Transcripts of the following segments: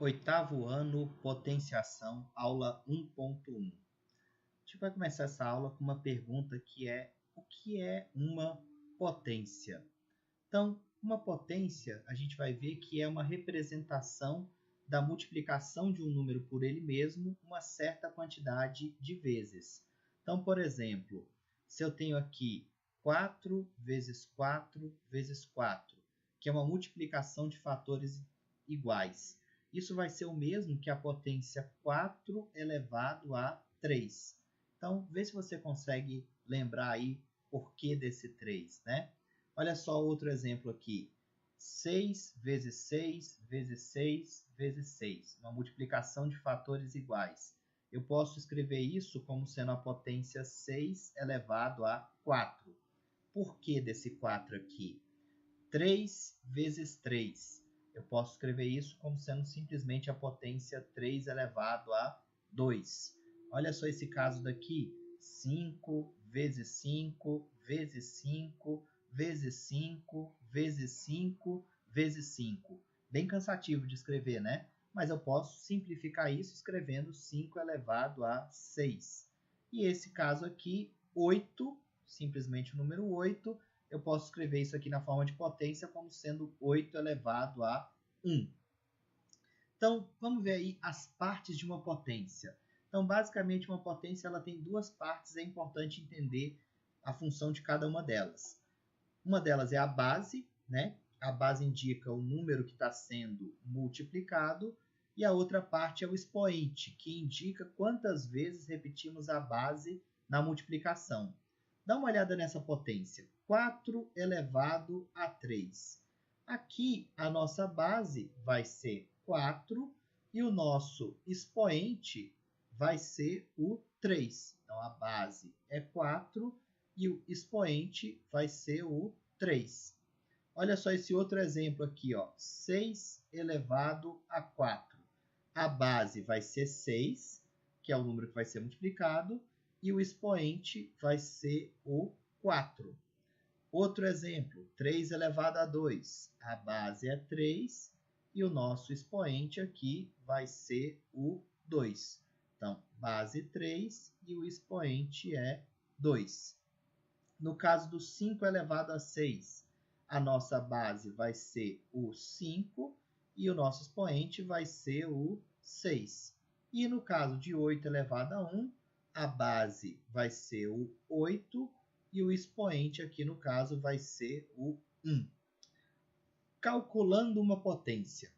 Oitavo ano, potenciação, aula 1.1. A gente vai começar essa aula com uma pergunta que é: o que é uma potência? Então, uma potência, a gente vai ver que é uma representação da multiplicação de um número por ele mesmo uma certa quantidade de vezes. Então, por exemplo, se eu tenho aqui 4 vezes 4 vezes 4, que é uma multiplicação de fatores iguais, isso vai ser o mesmo que a potência 4 elevado a 3. Então, vê se você consegue lembrar aí por que desse 3, né? Olha só outro exemplo aqui. 6 vezes 6 vezes 6 vezes 6. Uma multiplicação de fatores iguais. Eu posso escrever isso como sendo a potência 6 elevado a 4. Por que desse 4 aqui? 3 vezes 3. Eu posso escrever isso como sendo simplesmente a potência 3 elevado a 2. Olha só esse caso daqui. 5 vezes 5 vezes 5 vezes 5 vezes 5 vezes 5. Bem cansativo de escrever, né? Mas eu posso simplificar isso escrevendo 5 elevado a 6. E esse caso aqui, 8, simplesmente o número 8, eu posso escrever isso aqui na forma de potência como sendo 8 elevado a 1. Então, vamos ver aí as partes de uma potência. Então, basicamente, uma potência ela tem duas partes, é importante entender a função de cada uma delas. Uma delas é a base, né? A base indica o número que está sendo multiplicado, e a outra parte é o expoente, que indica quantas vezes repetimos a base na multiplicação. Dá uma olhada nessa potência. 4 elevado a 3. Aqui, a nossa base vai ser 4 e o nosso expoente vai ser o 3. Então, a base é 4 e o expoente vai ser o 3. Olha só esse outro exemplo aqui, ó. 6 elevado a 4. A base vai ser 6, que é o número que vai ser multiplicado, e o expoente vai ser o 4. Outro exemplo, 3 elevado a 2. A base é 3 e o nosso expoente aqui vai ser o 2. Então, base 3 e o expoente é 2. No caso do 5 elevado a 6, a nossa base vai ser o 5 e o nosso expoente vai ser o 6. E no caso de 8 elevado a 1, a base vai ser o 8 e o expoente aqui no caso vai ser o 1. Calculando uma potência.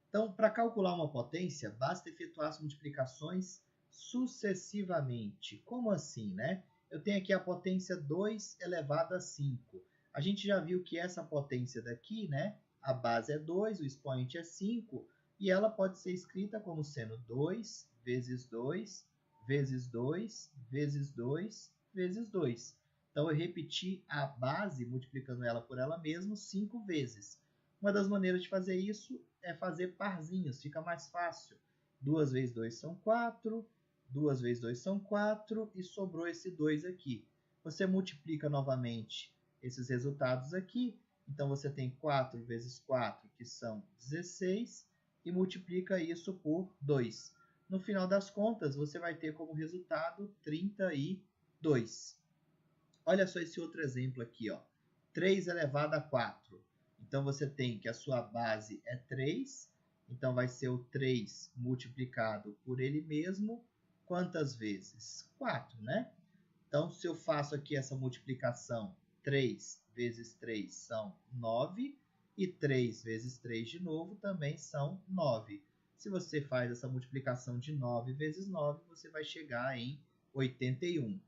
Então, para calcular uma potência, basta efetuar as multiplicações sucessivamente. Como assim, né? Eu tenho aqui a potência 2 elevado a 5. A gente já viu que essa potência daqui, né? A base é 2, o expoente é 5, e ela pode ser escrita como sendo 2 vezes 2 vezes 2 vezes 2 vezes 2. Então, eu repeti a base, multiplicando ela por ela mesma, 5 vezes. Uma das maneiras de fazer isso é fazer parzinhos, fica mais fácil. 2 vezes 2 são 4, 2 vezes 2 são 4 e sobrou esse 2 aqui. Você multiplica novamente esses resultados aqui. Então, você tem 4 vezes 4, que são 16, e multiplica isso por 2. No final das contas, você vai ter como resultado 32. Olha só esse outro exemplo aqui, ó. 3 elevado a 4. Então, você tem que a sua base é 3. Então, vai ser o 3 multiplicado por ele mesmo. Quantas vezes? 4, né? Então, se eu faço aqui essa multiplicação, 3 vezes 3 são 9. E 3 vezes 3 de novo também são 9. Se você faz essa multiplicação de 9 vezes 9, você vai chegar em 81.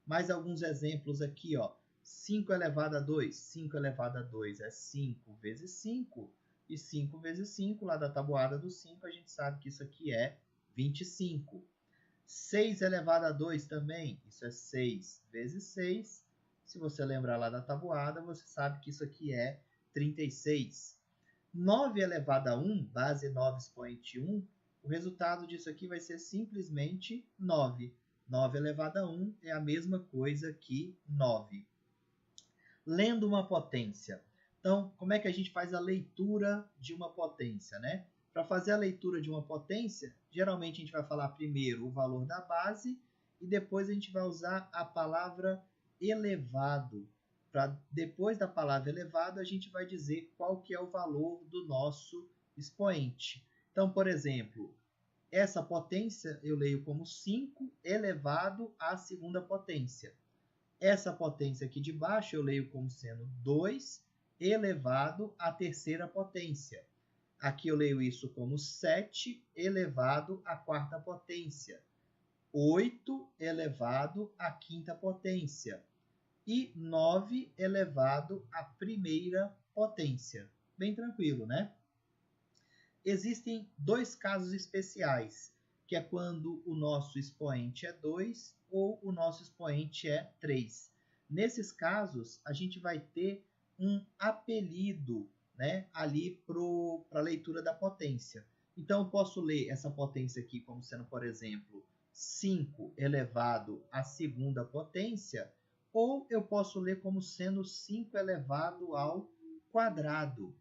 Mais alguns exemplos aqui, ó. 5 elevado a 2. 5 elevado a 2 é 5 vezes 5. E 5 vezes 5, lá da tabuada do 5, a gente sabe que isso aqui é 25. 6 elevado a 2 também, isso é 6 vezes 6. Se você lembrar lá da tabuada, você sabe que isso aqui é 36. 9 elevado a 1, base 9 expoente 1, o resultado disso aqui vai ser simplesmente 9. 9 elevado a 1 é a mesma coisa que 9. Lendo uma potência. Então, como é que a gente faz a leitura de uma potência, né? Para fazer a leitura de uma potência, geralmente a gente vai falar primeiro o valor da base e depois a gente vai usar a palavra elevado. Depois da palavra elevado, a gente vai dizer qual que é o valor do nosso expoente. Então, por exemplo, essa potência eu leio como 5 elevado à segunda potência. Essa potência aqui de baixo eu leio como sendo 2 elevado à terceira potência. Aqui eu leio isso como 7 elevado à quarta potência. 8 elevado à quinta potência. E 9 elevado à primeira potência. Bem tranquilo, né? Existem dois casos especiais, que é quando o nosso expoente é 2 ou o nosso expoente é 3. Nesses casos, a gente vai ter um apelido, né, ali para a leitura da potência. Então, eu posso ler essa potência aqui como sendo, por exemplo, 5 elevado à segunda potência, ou eu posso ler como sendo 5 elevado ao quadrado.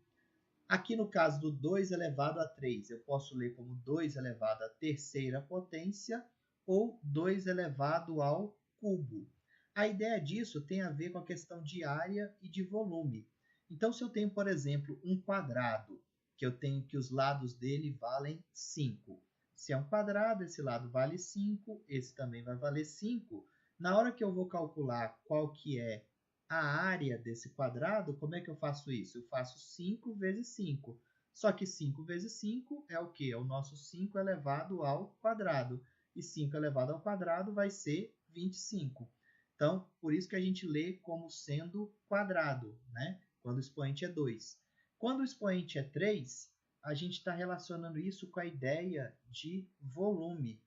Aqui no caso do 2 elevado a 3, eu posso ler como 2 elevado à terceira potência ou 2 elevado ao cubo. A ideia disso tem a ver com a questão de área e de volume. Então, se eu tenho, por exemplo, um quadrado, que eu tenho que os lados dele valem 5. Se é um quadrado, esse lado vale 5, esse também vai valer 5. Na hora que eu vou calcular qual que é a área desse quadrado, como é que eu faço isso? Eu faço 5 vezes 5. Só que 5 vezes 5 é o quê? É o nosso 5 elevado ao quadrado. E 5 elevado ao quadrado vai ser 25. Então, por isso que a gente lê como sendo quadrado, né? Quando o expoente é 2. Quando o expoente é 3, a gente está relacionando isso com a ideia de volume.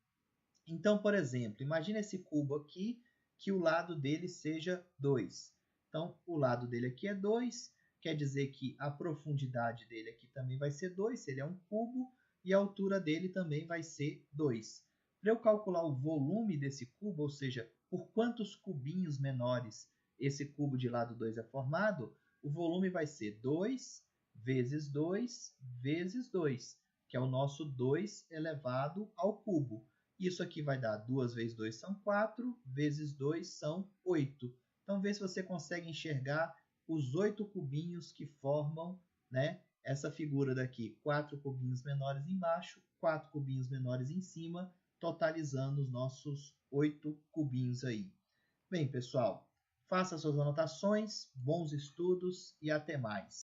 Então, por exemplo, imagine esse cubo aqui, que o lado dele seja 2. Então, o lado dele aqui é 2, quer dizer que a profundidade dele aqui também vai ser 2, se ele é um cubo, e a altura dele também vai ser 2. Para eu calcular o volume desse cubo, ou seja, por quantos cubinhos menores esse cubo de lado 2 é formado, o volume vai ser 2 vezes 2 vezes 2, que é o nosso 2 elevado ao cubo. Isso aqui vai dar 2 vezes 2 são 4, vezes 2 são 8. Então, vê se você consegue enxergar os 8 cubinhos que formam, né, essa figura daqui. 4 cubinhos menores embaixo, 4 cubinhos menores em cima, totalizando os nossos 8 cubinhos aí. Bem, pessoal, faça suas anotações, bons estudos e até mais.